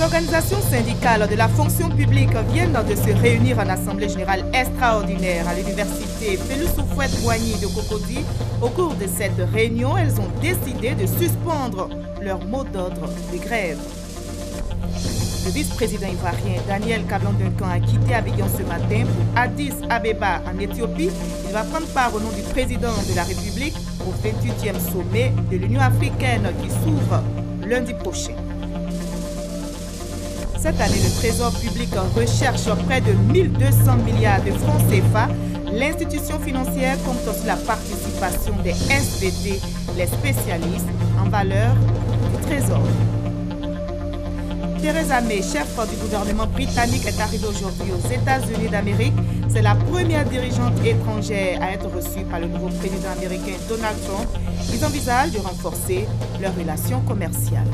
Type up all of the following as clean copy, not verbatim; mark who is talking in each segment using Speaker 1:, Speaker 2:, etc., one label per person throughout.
Speaker 1: organisations syndicales de la fonction publique viennent de se réunir en assemblée générale extraordinaire à l'université Félix Houphouët-Boigny de Cocody. Au cours de cette réunion, elles ont décidé de suspendre leur mot d'ordre de grève. Le vice-président ivoirien Daniel Kablan-Duncan a quitté Abidjan ce matin pour Addis Abeba en Éthiopie. Il va prendre part au nom du président de la République au 28e sommet de l'Union africaine qui s'ouvre lundi prochain. Cette année, le Trésor public recherche près de 1200 milliards de francs CFA. L'institution financière compte sur la participation des SVT, les spécialistes en valeur du Trésor. Theresa May, chef du gouvernement britannique, est arrivée aujourd'hui aux États-Unis d'Amérique. C'est la première dirigeante étrangère à être reçue par le nouveau président américain Donald Trump. Ils envisagent de renforcer leurs relations commerciales.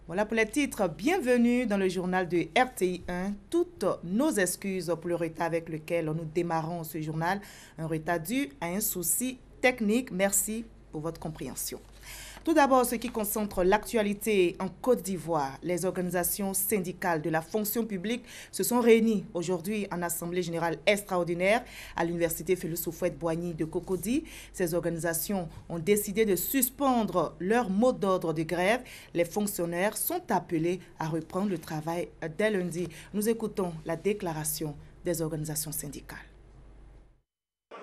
Speaker 1: Voilà pour les titres. Bienvenue dans le journal de RTI 1. Toutes nos excuses pour le retard avec lequel nous démarrons ce journal. Un retard dû à un souci technique. Merci pour votre compréhension. Tout d'abord, ce qui concentre l'actualité en Côte d'Ivoire. Les organisations syndicales de la fonction publique se sont réunies aujourd'hui en assemblée générale extraordinaire à l'université Félix Houphouët-Boigny de Cocody. Ces organisations ont décidé de suspendre leur mot d'ordre de grève. Les fonctionnaires sont appelés à reprendre le travail dès lundi. Nous écoutons la déclaration des organisations syndicales.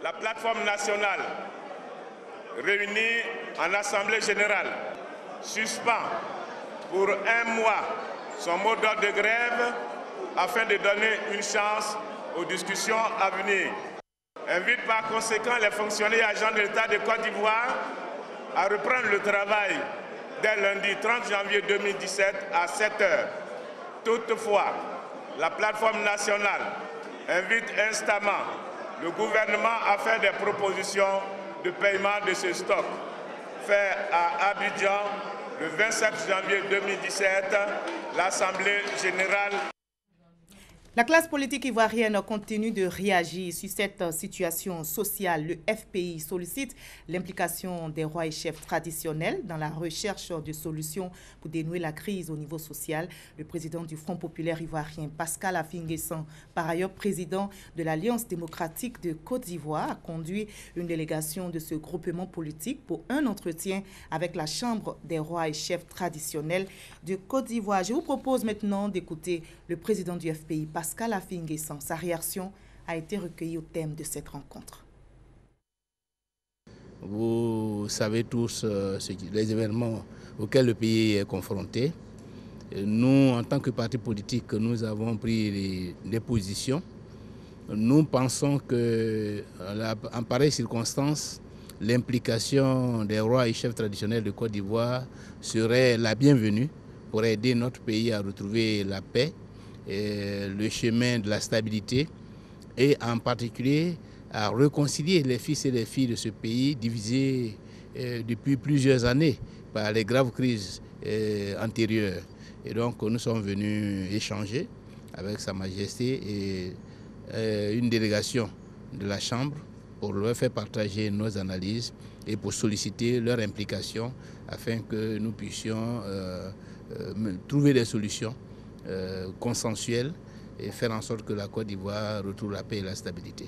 Speaker 2: La plateforme nationale réunie en Assemblée générale suspend pour un mois son mot d'ordre de grève afin de donner une chance aux discussions à venir. Invite par conséquent les fonctionnaires et agents de l'État de Côte d'Ivoire à reprendre le travail dès lundi 30 janvier 2017 à 7 h. Toutefois, la plateforme nationale invite instamment le gouvernement à faire des propositions de paiement de ce stock fait à Abidjan le 27 janvier 2017, l'Assemblée générale.
Speaker 1: La classe politique ivoirienne continue de réagir sur cette situation sociale. Le FPI sollicite l'implication des rois et chefs traditionnels dans la recherche de solutions pour dénouer la crise au niveau social. Le président du Front populaire ivoirien, Pascal Affi-N'Guessan, par ailleurs président de l'Alliance démocratique de Côte d'Ivoire, a conduit une délégation de ce groupement politique pour un entretien avec la Chambre des rois et chefs traditionnels de Côte d'Ivoire. Je vous propose maintenant d'écouter le président du FPI, Pascal Affi-N'Guessan. Sa réaction a été recueillie au thème de cette rencontre.
Speaker 3: Vous savez tous les événements auxquels le pays est confronté. Nous, en tant que parti politique, nous avons pris des positions. Nous pensons qu'en pareille circonstance, l'implication des rois et chefs traditionnels de Côte d'Ivoire serait la bienvenue pour aider notre pays à retrouver la paix, le chemin de la stabilité et en particulier à réconcilier les fils et les filles de ce pays divisés depuis plusieurs années par les graves crises antérieures. Et donc nous sommes venus échanger avec Sa Majesté et une délégation de la Chambre pour leur faire partager nos analyses et pour solliciter leur implication afin que nous puissions trouver des solutions consensuel et faire en sorte que la Côte d'Ivoire retrouve la paix et la stabilité.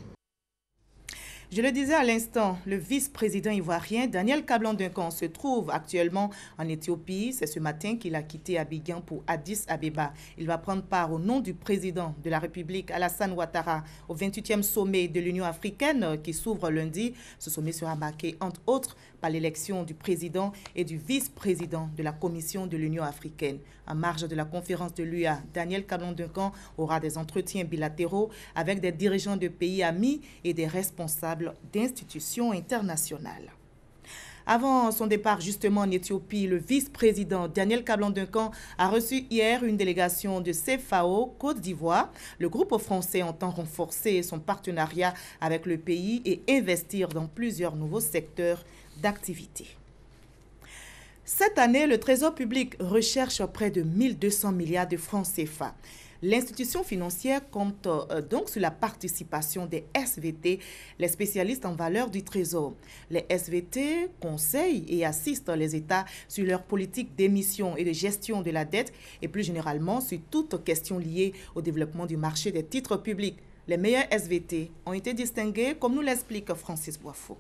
Speaker 1: Je le disais à l'instant, le vice-président ivoirien Daniel Kablan-Duncan se trouve actuellement en Éthiopie. C'est ce matin qu'il a quitté Abidjan pour Addis Abeba. Il va prendre part au nom du président de la République, Alassane Ouattara, au 28e sommet de l'Union africaine qui s'ouvre lundi. Ce sommet sera marqué, entre autres, par l'élection du président et du vice-président de la Commission de l'Union africaine. En marge de la conférence de l'UA, Daniel Kablan-Duncan aura des entretiens bilatéraux avec des dirigeants de pays amis et des responsables d'institutions internationales. Avant son départ justement en Éthiopie, le vice-président Daniel Kablan-Duncan a reçu hier une délégation de CFAO Côte d'Ivoire. Le groupe français entend renforcer son partenariat avec le pays et investir dans plusieurs nouveaux secteurs d'activité. Cette année, le Trésor public recherche près de 1200 milliards de francs CFA. L'institution financière compte donc sur la participation des SVT, les spécialistes en valeur du Trésor. Les SVT conseillent et assistent les États sur leur politique d'émission et de gestion de la dette et plus généralement sur toute question liée au développement du marché des titres publics. Les meilleurs SVT ont été distingués, comme nous l'explique Francis Boifo.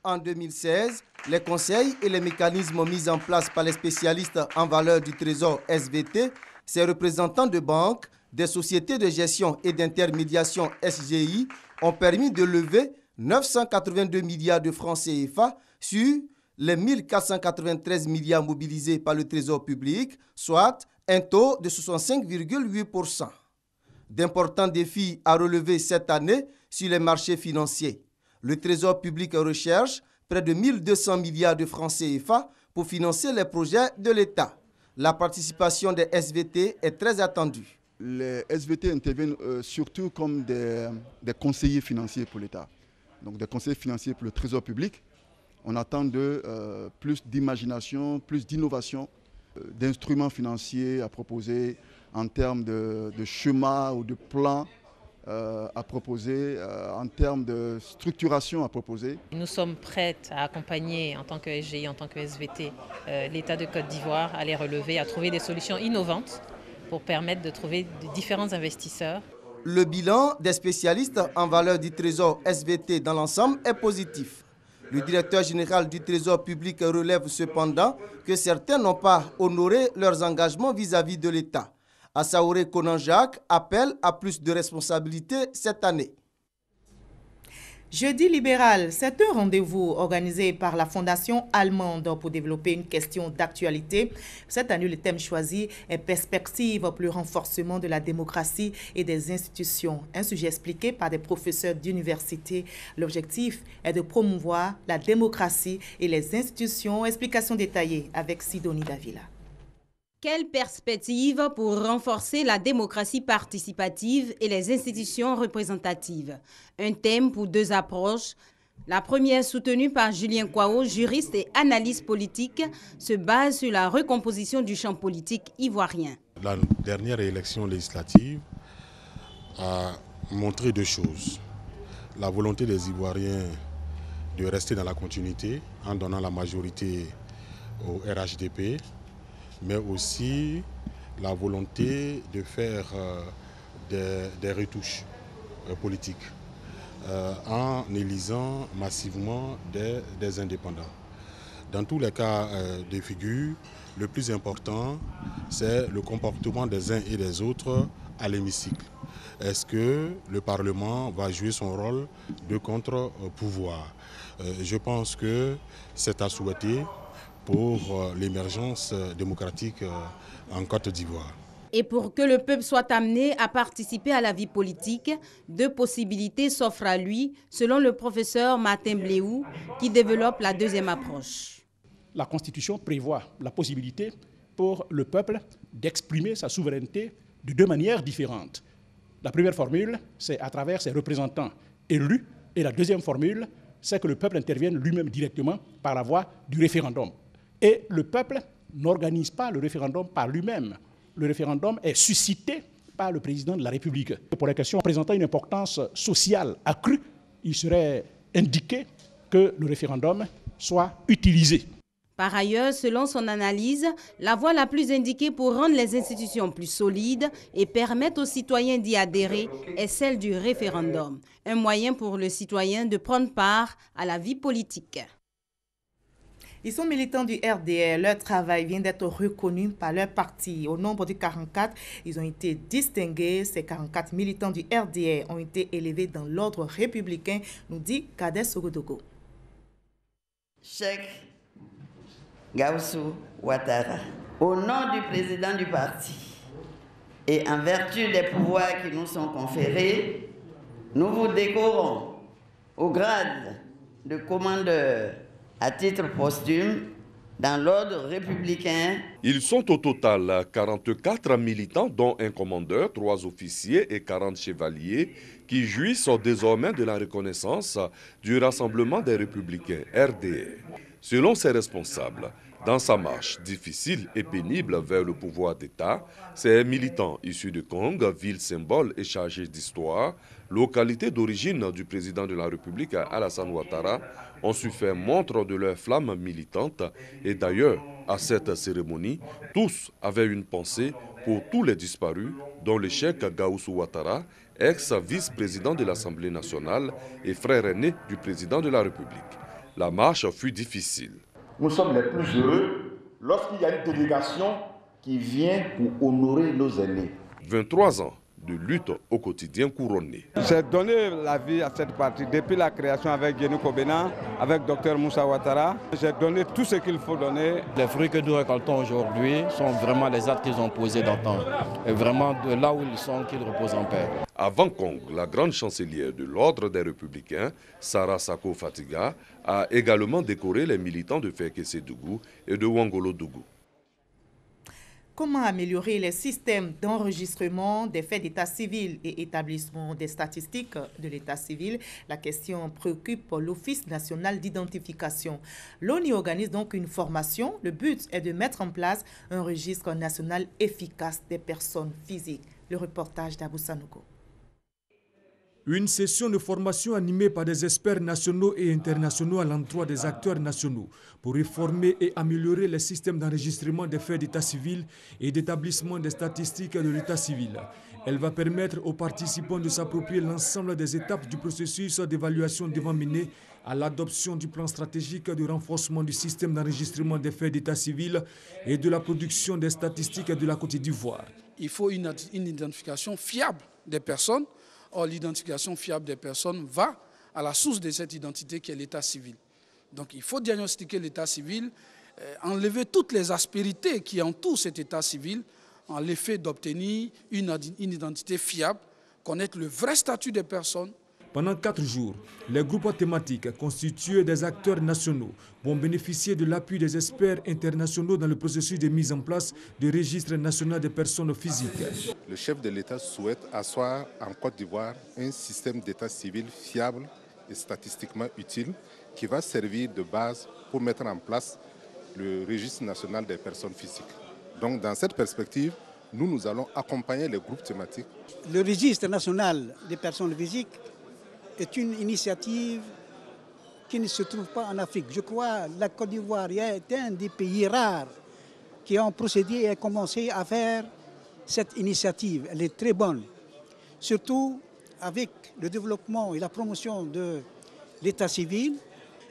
Speaker 4: En 2016, les conseils et les mécanismes mis en place par les spécialistes en valeur du Trésor SVT, ces représentants de banques, des sociétés de gestion et d'intermédiation SGI ont permis de lever 982 milliards de francs CFA sur les 1493 milliards mobilisés par le Trésor public, soit un taux de 65,8%. D'importants défis à relever cette année sur les marchés financiers. Le Trésor public recherche près de 1200 milliards de francs CFA pour financer les projets de l'État. La participation des SVT est très attendue.
Speaker 5: Les SVT interviennent surtout comme des conseillers financiers pour l'État. Donc des conseillers financiers pour le Trésor public. On attend plus d'imagination, plus d'innovation, d'instruments financiers à proposer en termes de schémas ou de plans à proposer, en termes de structuration à proposer.
Speaker 6: Nous sommes prêts à accompagner en tant que SGI, en tant que SVT, l'État de Côte d'Ivoire à les relever, à trouver des solutions innovantes pour permettre de trouver de différents investisseurs.
Speaker 4: Le bilan des spécialistes en valeur du Trésor SVT dans l'ensemble est positif. Le directeur général du Trésor public relève cependant que certains n'ont pas honoré leurs engagements vis-à-vis de l'État. Assaouré Konan-Jacques appelle à plus de responsabilités cette année.
Speaker 1: Jeudi libéral, c'est un rendez-vous organisé par la Fondation allemande pour développer une question d'actualité. Cette année, le thème choisi est perspective pour le renforcement de la démocratie et des institutions. Un sujet expliqué par des professeurs d'université. L'objectif est de promouvoir la démocratie et les institutions. Explication détaillée avec Sidonie Davila.
Speaker 7: Quelle perspective pour renforcer la démocratie participative et les institutions représentatives? Un thème pour deux approches. La première, soutenue par Julien Kouao, juriste et analyste politique, se base sur la recomposition du champ politique ivoirien.
Speaker 8: La dernière élection législative a montré deux choses. La volonté des Ivoiriens de rester dans la continuité en donnant la majorité au RHDP, mais aussi la volonté de faire des retouches politiques en élisant massivement des indépendants. Dans tous les cas de figure, le plus important, c'est le comportement des uns et des autres à l'hémicycle. Est-ce que le Parlement va jouer son rôle de contre-pouvoir? Je pense que c'est à souhaiter pour l'émergence démocratique en Côte d'Ivoire.
Speaker 7: Et pour que le peuple soit amené à participer à la vie politique, deux possibilités s'offrent à lui, selon le professeur Martin Bléou, qui développe la deuxième approche.
Speaker 9: La Constitution prévoit la possibilité pour le peuple d'exprimer sa souveraineté de deux manières différentes. La première formule, c'est à travers ses représentants élus, et la deuxième formule, c'est que le peuple intervienne lui-même directement par la voie du référendum. Et le peuple n'organise pas le référendum par lui-même. Le référendum est suscité par le président de la République. Pour les questions présentant une importance sociale accrue, il serait indiqué que le référendum soit utilisé.
Speaker 7: Par ailleurs, selon son analyse, la voie la plus indiquée pour rendre les institutions plus solides et permettre aux citoyens d'y adhérer est celle du référendum, un moyen pour le citoyen de prendre part à la vie politique.
Speaker 1: Ils sont militants du RDR. Leur travail vient d'être reconnu par leur parti. Au nombre de 44, ils ont été distingués. Ces 44 militants du RDR ont été élevés dans l'ordre républicain, nous dit Kader Sogodogo.
Speaker 10: Cheikh Gaussou Ouattara, au nom du président du parti et en vertu des pouvoirs qui nous sont conférés, nous vous décorons au grade de commandeur à titre posthume dans l'ordre républicain.
Speaker 11: Ils sont au total 44 militants, dont un commandeur, 3 officiers et 40 chevaliers, qui jouissent désormais de la reconnaissance du Rassemblement des Républicains, RDR. Selon ses responsables, Dans sa marche difficile et pénible vers le pouvoir d'État, ces militants issus de Kong, ville symbole et chargée d'histoire, localité d'origine du président de la République Alassane Ouattara, ont su faire montre de leur flamme militante. Et d'ailleurs, à cette cérémonie, tous avaient une pensée pour tous les disparus, dont le cheikh Gaussou Ouattara, ex-vice-président de l'Assemblée nationale et frère aîné du président de la République. La marche fut difficile.
Speaker 12: Nous sommes les plus heureux lorsqu'il y a une délégation qui vient pour honorer nos aînés.
Speaker 11: 23 ans de lutte au quotidien couronné.
Speaker 13: J'ai donné la vie à cette partie depuis la création avec Guénou Kobena, avec Dr Moussa Ouattara. J'ai donné tout ce qu'il faut donner.
Speaker 14: Les fruits que nous récoltons aujourd'hui sont vraiment les actes qu'ils ont posés d'antan. Et vraiment de là où ils sont, qu'ils reposent en paix.
Speaker 11: Avant Kong, la grande chancelière de l'Ordre des Républicains, Sarah Sako Fatiga, a également décoré les militants de Fekese-Dougou et de Wangolo-Dougou.
Speaker 1: Comment améliorer les systèmes d'enregistrement des faits d'état civil et établissement des statistiques de l'état civil? La question préoccupe l'Office national d'identification. L'ONU organise donc une formation. Le but est de mettre en place un registre national efficace des personnes physiques. Le reportage d'Abou Sanogo.
Speaker 15: Une session de formation animée par des experts nationaux et internationaux à l'endroit des acteurs nationaux pour réformer et améliorer les systèmes d'enregistrement des faits d'état civil et d'établissement des statistiques de l'état civil. Elle va permettre aux participants de s'approprier l'ensemble des étapes du processus d'évaluation devant mener à l'adoption du plan stratégique de renforcement du système d'enregistrement des faits d'état civil et de la production des statistiques de la Côte d'Ivoire.
Speaker 16: Il faut une identification fiable des personnes. Or, l'identification fiable des personnes va à la source de cette identité qui est l'état civil. Donc, il faut diagnostiquer l'état civil, enlever toutes les aspérités qui entourent cet état civil, en l'effet d'obtenir une identité fiable, connaître le vrai statut des personnes.
Speaker 15: Pendant 4 jours, les groupes thématiques constitués des acteurs nationaux vont bénéficier de l'appui des experts internationaux dans le processus de mise en place du registre national des personnes physiques.
Speaker 17: Le chef de l'État souhaite asseoir en Côte d'Ivoire un système d'état civil fiable et statistiquement utile qui va servir de base pour mettre en place le registre national des personnes physiques. Donc dans cette perspective, nous allons accompagner les groupes thématiques.
Speaker 18: Le registre national des personnes physiques est une initiative qui ne se trouve pas en Afrique. Je crois que la Côte d'Ivoire est un des pays rares qui ont procédé et commencé à faire cette initiative. Elle est très bonne, surtout avec le développement et la promotion de l'état civil.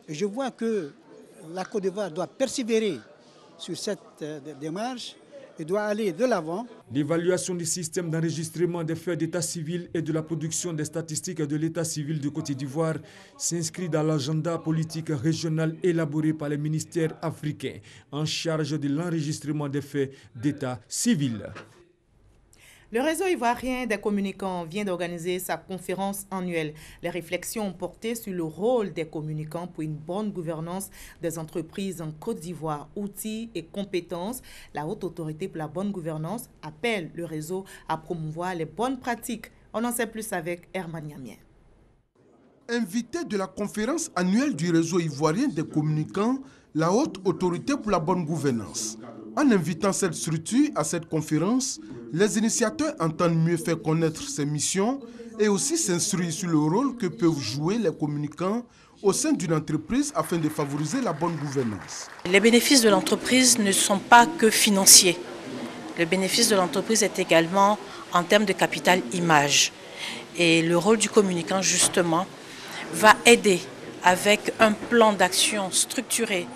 Speaker 18: Je vois que la Côte d'Ivoire doit persévérer sur cette démarche et doit aller de l'avant.
Speaker 15: L'évaluation du système d'enregistrement des faits d'état civil et de la production des statistiques de l'état civil de Côte d'Ivoire s'inscrit dans l'agenda politique régional élaboré par les ministères africains en charge de l'enregistrement des faits d'état civil.
Speaker 1: Le réseau ivoirien des communicants vient d'organiser sa conférence annuelle. Les réflexions ont porté sur le rôle des communicants pour une bonne gouvernance des entreprises en Côte d'Ivoire. Outils et compétences, la Haute Autorité pour la bonne gouvernance appelle le réseau à promouvoir les bonnes pratiques. On en sait plus avec Herman Yamien.
Speaker 19: Invité de la conférence annuelle du réseau ivoirien des communicants, la Haute Autorité pour la bonne gouvernance. En invitant cette structure à cette conférence, les initiateurs entendent mieux faire connaître ses missions et aussi s'instruire sur le rôle que peuvent jouer les communicants au sein d'une entreprise afin de favoriser la bonne gouvernance.
Speaker 20: Les bénéfices de l'entreprise ne sont pas que financiers. Le bénéfice de l'entreprise est également en termes de capital image. Et le rôle du communicant, justement, va aider avec un plan d'action structuré,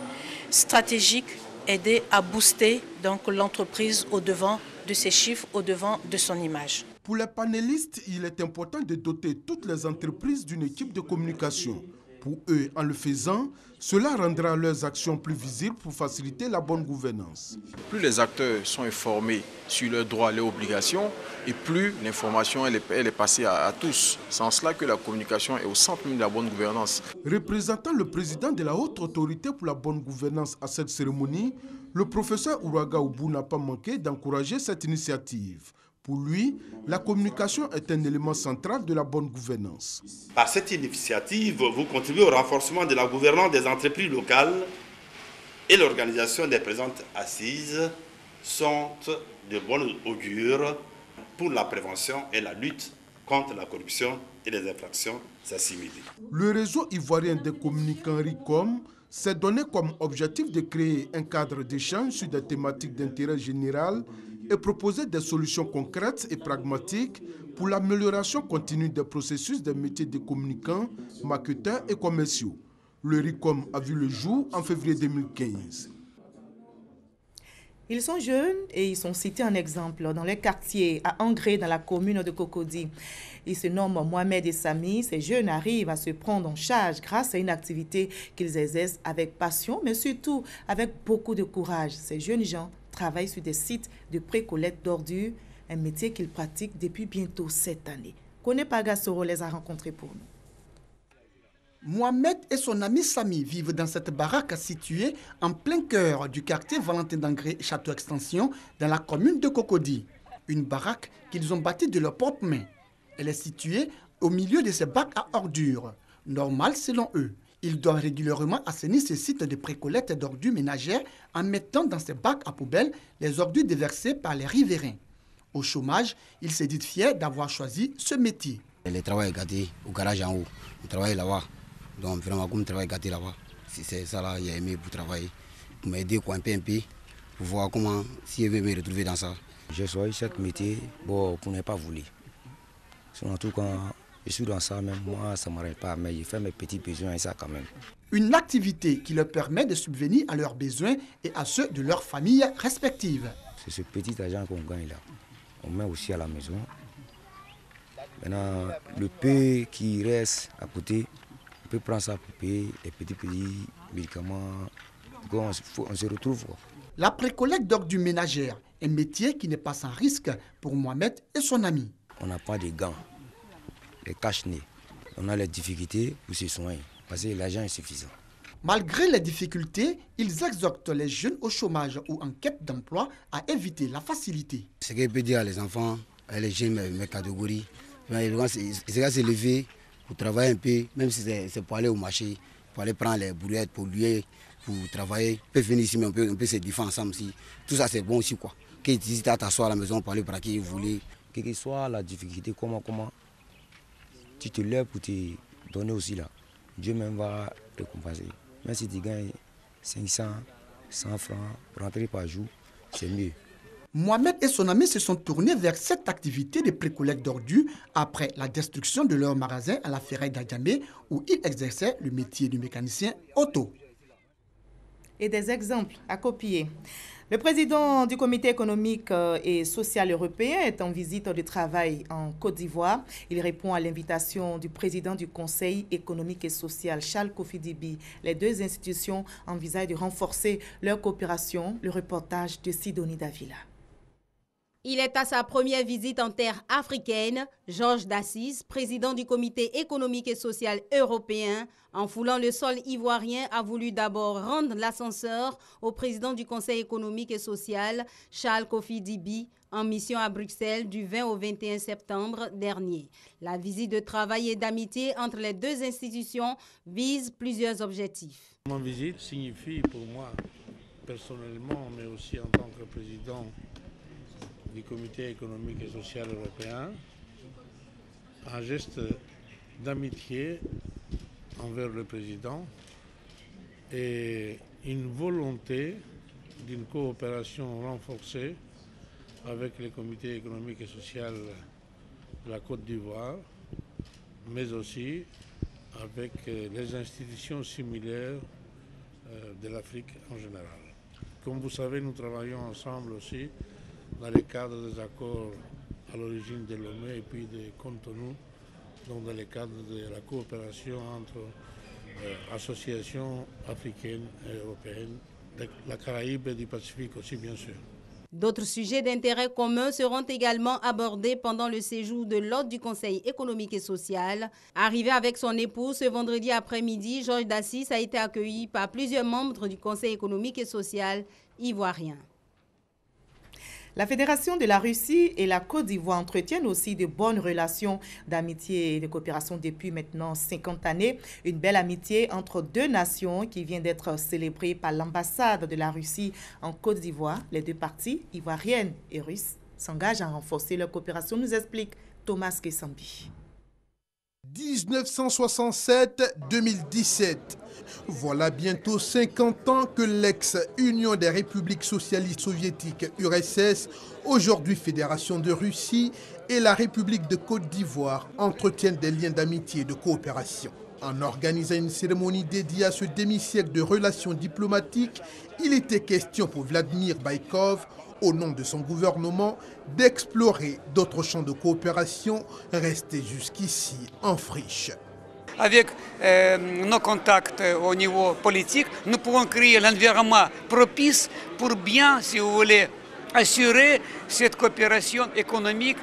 Speaker 20: stratégique, aider à booster donc l'entreprise au-devant de ses chiffres, au-devant de son image.
Speaker 19: Pour les panélistes, il est important de doter toutes les entreprises d'une équipe de communication. Pour eux, en le faisant, cela rendra leurs actions plus visibles pour faciliter la bonne gouvernance.
Speaker 21: Plus les acteurs sont informés sur leurs droits et leurs obligations, et plus l'information elle est passée à tous. C'est en cela que la communication est au centre de la bonne gouvernance.
Speaker 19: Représentant le président de la Haute Autorité pour la bonne gouvernance à cette cérémonie, le professeur Ouraga Oubou n'a pas manqué d'encourager cette initiative. Pour lui, la communication est un élément central de la bonne gouvernance.
Speaker 22: Par cette initiative, vous contribuez au renforcement de la gouvernance des entreprises locales
Speaker 2: et l'organisation des présentes assises sont de bon augure pour la prévention et la lutte contre la corruption et les infractions assimilées.
Speaker 19: Le réseau ivoirien des communicants RICOM s'est donné comme objectif de créer un cadre d'échange sur des thématiques d'intérêt général et proposer des solutions concrètes et pragmatiques pour l'amélioration continue des processus des métiers de communicants, marketeurs et commerciaux. Le RICOM a vu le jour en février 2015.
Speaker 1: Ils sont jeunes et ils sont cités en exemple dans les quartiers à Angré, dans la commune de Cocody. Ils se nomment Mohamed et Sami. Ces jeunes arrivent à se prendre en charge grâce à une activité qu'ils exercent avec passion, mais surtout avec beaucoup de courage. Ces jeunes gens travaillent sur des sites de pré-collecte d'ordures, un métier qu'ils pratiquent depuis bientôt 7 années. Kone Pagassoro les a rencontrés pour nous.
Speaker 22: Mohamed et son ami Sami vivent dans cette baraque située en plein cœur du quartier Valentin d'Angré, Château Extension, dans la commune de Cocody. Une baraque qu'ils ont bâtie de leurs propres mains. Elle est située au milieu de ces bacs à ordures. Normal selon eux. Ils doivent régulièrement assainir ces sites de précollecte d'ordures ménagères en mettant dans ces bacs à poubelle les ordures déversées par les riverains. Au chômage, ils se disent fiers d'avoir choisi ce métier.
Speaker 23: Le travail est gâté au garage en haut. On travaille là-bas. Donc vraiment, comme travail gâté là-bas, si c'est ça là, il a aimé pour travailler, pour m'aider un peu, pour voir comment, si je veux me retrouver dans ça.
Speaker 24: J'ai choisi ce métier pour ne pas voulu. Surtout quand je suis dans ça, même moi, ça ne m'arrête pas, mais je fais mes petits besoins et ça quand même.
Speaker 22: Une activité qui leur permet de subvenir à leurs besoins et à ceux de leurs familles respectives.
Speaker 24: C'est ce petit argent qu'on gagne là. On met aussi à la maison. Maintenant, le peu qui reste à côté, on peut prendre ça pour payer les petits médicaments. On se retrouve.
Speaker 22: La précollecte d'ordures ménagères, un métier qui n'est pas sans risque pour Mohamed et son ami.
Speaker 24: On n'a pas de gants, les cache-nez. On a les difficultés pour se soigner parce que l'argent est suffisant.
Speaker 22: Malgré les difficultés, ils exhortent les jeunes au chômage ou en quête d'emploi à éviter la facilité.
Speaker 23: Ce que je peux dire à les enfants, à les jeunes, mes catégories, ils vont se lever pour travailler un peu, même si c'est pour aller au marché, pour aller prendre les brouillettes, pour lui, pour travailler. On peut venir ici, mais on peut se défendre ensemble aussi. Tout ça, c'est bon aussi, quoi. Que tu hésites à t'asseoir à la maison pour aller braquer, voler.
Speaker 24: Quelle que soit la difficulté, comment tu te lèves pour te donner aussi là. Dieu même va te compenser. Même si tu gagnes 500, 100 francs, rentrer par jour, c'est mieux.
Speaker 22: Mohamed et son ami se sont tournés vers cette activité de précollecte d'ordures après la destruction de leur magasin à la ferraille d'Adjamé où ils exerçaient le métier de mécanicien auto.
Speaker 1: Et des exemples à copier. Le président du Comité économique et social européen est en visite de travail en Côte d'Ivoire. Il répond à l'invitation du président du Conseil économique et social, Charles Kofi Dibi. Les deux institutions envisagent de renforcer leur coopération. Le reportage de Sidonie Davila.
Speaker 7: Il est à sa première visite en terre africaine. Georges Dassis, président du Comité économique et social européen, en foulant le sol ivoirien, a voulu d'abord rendre l'ascenseur au président du Conseil économique et social, Charles Kofi Dibi, en mission à Bruxelles du 20 au 21 septembre dernier. La visite de travail et d'amitié entre les deux institutions vise plusieurs objectifs.
Speaker 25: Mon visite signifie pour moi, personnellement, mais aussi en tant que président du Comité économique et social européen, un geste d'amitié envers le président et une volonté d'une coopération renforcée avec le Comité économique et social de la Côte d'Ivoire, mais aussi avec les institutions similaires de l'Afrique en général. Comme vous savez, nous travaillons ensemble aussi dans le cadre des accords à l'origine de Lomé et puis de Cotonou, donc dans le cadre de la coopération entre associations africaines et européennes, de la Caraïbe et du Pacifique aussi bien sûr.
Speaker 7: D'autres sujets d'intérêt commun seront également abordés pendant le séjour de l'hôte du Conseil économique et social. Arrivé avec son épouse ce vendredi après-midi, Georges Dassis a été accueilli par plusieurs membres du Conseil économique et social ivoirien.
Speaker 1: La Fédération de la Russie et la Côte d'Ivoire entretiennent aussi de bonnes relations d'amitié et de coopération depuis maintenant 50 années. Une belle amitié entre deux nations qui vient d'être célébrée par l'ambassade de la Russie en Côte d'Ivoire. Les deux parties, ivoiriennes et russes, s'engagent à renforcer leur coopération, nous explique Thomas Kessambi.
Speaker 19: 1967-2017. Voilà bientôt 50 ans que l'ex-Union des républiques socialistes soviétiques URSS, aujourd'hui Fédération de Russie, et la République de Côte d'Ivoire entretiennent des liens d'amitié et de coopération. En organisant une cérémonie dédiée à ce demi-siècle de relations diplomatiques, il était question pour Vladimir Baïkov, au nom de son gouvernement, d'explorer d'autres champs de coopération restés jusqu'ici en friche.
Speaker 3: Avec nos contacts au niveau politique, nous pouvons créer l'environnement propice pour bien, si vous voulez, assurer cette coopération économique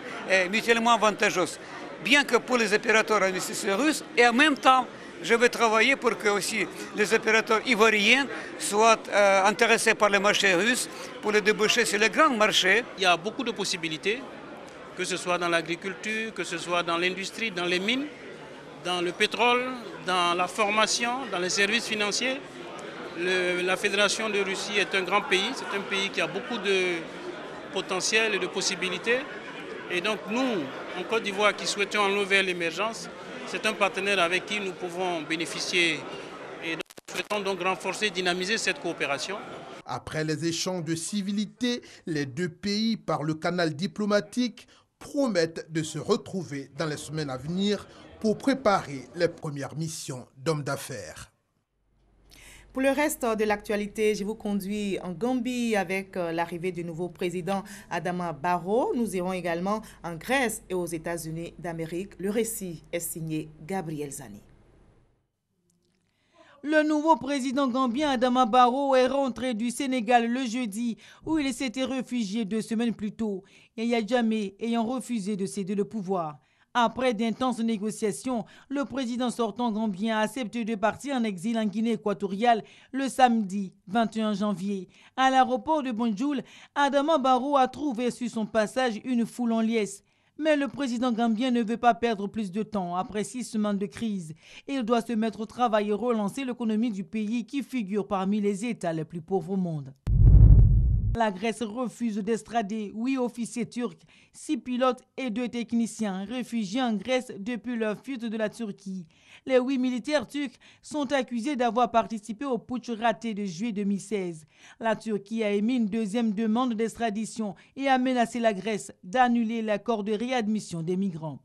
Speaker 3: mutuellement avantageuse. Bien que pour les opérateurs investisseurs russes, et en même temps, je vais travailler pour que aussi les opérateurs ivoiriens soient intéressés par le marché russe pour les déboucher sur les grands marchés.
Speaker 4: Il y a beaucoup de possibilités, que ce soit dans l'agriculture, que ce soit dans l'industrie, dans les mines, dans le pétrole, dans la formation, dans les services financiers. La Fédération de Russie est un grand pays, c'est un pays qui a beaucoup de potentiel et de possibilités. Et donc nous, en Côte d'Ivoire, qui souhaitons enlever l'émergence, c'est un partenaire avec qui nous pouvons bénéficier et nous souhaitons donc renforcer et dynamiser cette coopération.
Speaker 19: Après les échanges de civilité, les deux pays, par le canal diplomatique, promettent de se retrouver dans les semaines à venir pour préparer les premières missions d'hommes d'affaires.
Speaker 1: Pour le reste de l'actualité, je vous conduis en Gambie avec l'arrivée du nouveau président Adama Barrow. Nous irons également en Grèce et aux États-Unis d'Amérique. Le récit est signé Gabriel Zani.
Speaker 5: Le nouveau président gambien Adama Barrow est rentré du Sénégal le jeudi où il s'était réfugié 2 semaines plus tôt, Yaya Jammeh ayant refusé de céder le pouvoir. Après d'intenses négociations, le président sortant gambien a accepté de partir en exil en Guinée équatoriale le samedi 21 janvier. À l'aéroport de Banjul, Adama Barrow a trouvé sur son passage une foule en liesse. Mais le président gambien ne veut pas perdre plus de temps après 6 semaines de crise. Il doit se mettre au travail et relancer l'économie du pays qui figure parmi les États les plus pauvres au monde. La Grèce refuse d'extrader 8 officiers turcs, 6 pilotes et 2 techniciens réfugiés en Grèce depuis leur fuite de la Turquie. Les 8 militaires turcs sont accusés d'avoir participé au putsch raté de juillet 2016. La Turquie a émis une deuxième demande d'extradition et a menacé la Grèce d'annuler l'accord de réadmission des migrants.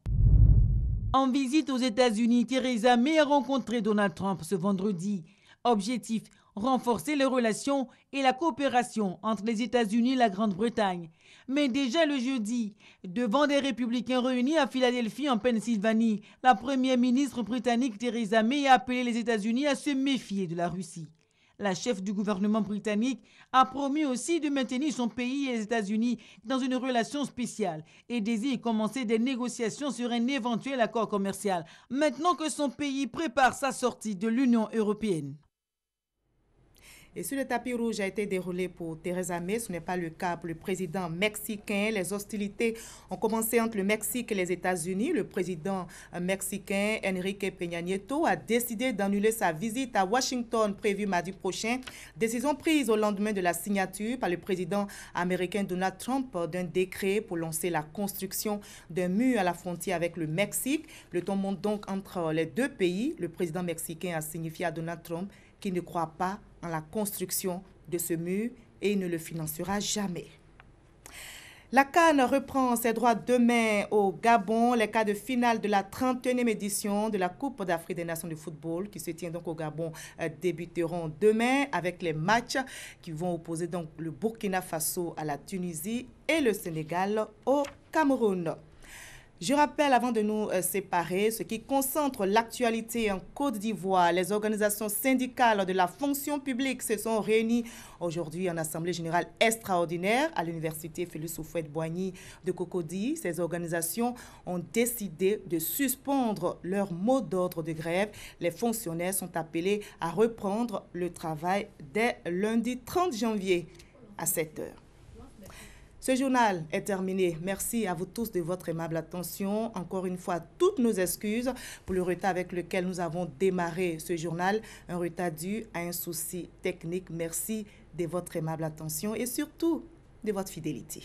Speaker 5: En visite aux États-Unis, Theresa May a rencontré Donald Trump ce vendredi. Objectif: renforcer les relations et la coopération entre les États-Unis et la Grande-Bretagne. Mais déjà le jeudi, devant des républicains réunis à Philadelphie en Pennsylvanie, la première ministre britannique Theresa May a appelé les États-Unis à se méfier de la Russie. La chef du gouvernement britannique a promis aussi de maintenir son pays et les États-Unis dans une relation spéciale et désire commencer des négociations sur un éventuel accord commercial, maintenant que son pays prépare sa sortie de l'Union européenne.
Speaker 1: Et sur le tapis rouge a été déroulé pour Theresa May. Ce n'est pas le cas pour le président mexicain. Les hostilités ont commencé entre le Mexique et les États-Unis. Le président mexicain Enrique Peña Nieto a décidé d'annuler sa visite à Washington prévue mardi prochain. Décision prise au lendemain de la signature par le président américain Donald Trump d'un décret pour lancer la construction d'un mur à la frontière avec le Mexique. Le ton monte donc entre les deux pays. Le président mexicain a signifié à Donald Trump qu'il ne croit pas en la construction de ce mur et il ne le financera jamais. La CAN reprend ses droits demain au Gabon. Les quarts de finale de la 31e édition de la Coupe d'Afrique des Nations de football qui se tient donc au Gabon débuteront demain avec les matchs qui vont opposer donc le Burkina Faso à la Tunisie et le Sénégal au Cameroun. Je rappelle, avant de nous séparer, ce qui concentre l'actualité en Côte d'Ivoire. Les organisations syndicales de la fonction publique se sont réunies aujourd'hui en Assemblée générale extraordinaire à l'Université Félix Houphouët-Boigny de Cocody. Ces organisations ont décidé de suspendre leur mot d'ordre de grève. Les fonctionnaires sont appelés à reprendre le travail dès lundi 30 janvier à 7 h. Ce journal est terminé. Merci à vous tous de votre aimable attention. Encore une fois, toutes nos excuses pour le retard avec lequel nous avons démarré ce journal. Un retard dû à un souci technique. Merci de votre aimable attention et surtout de votre fidélité.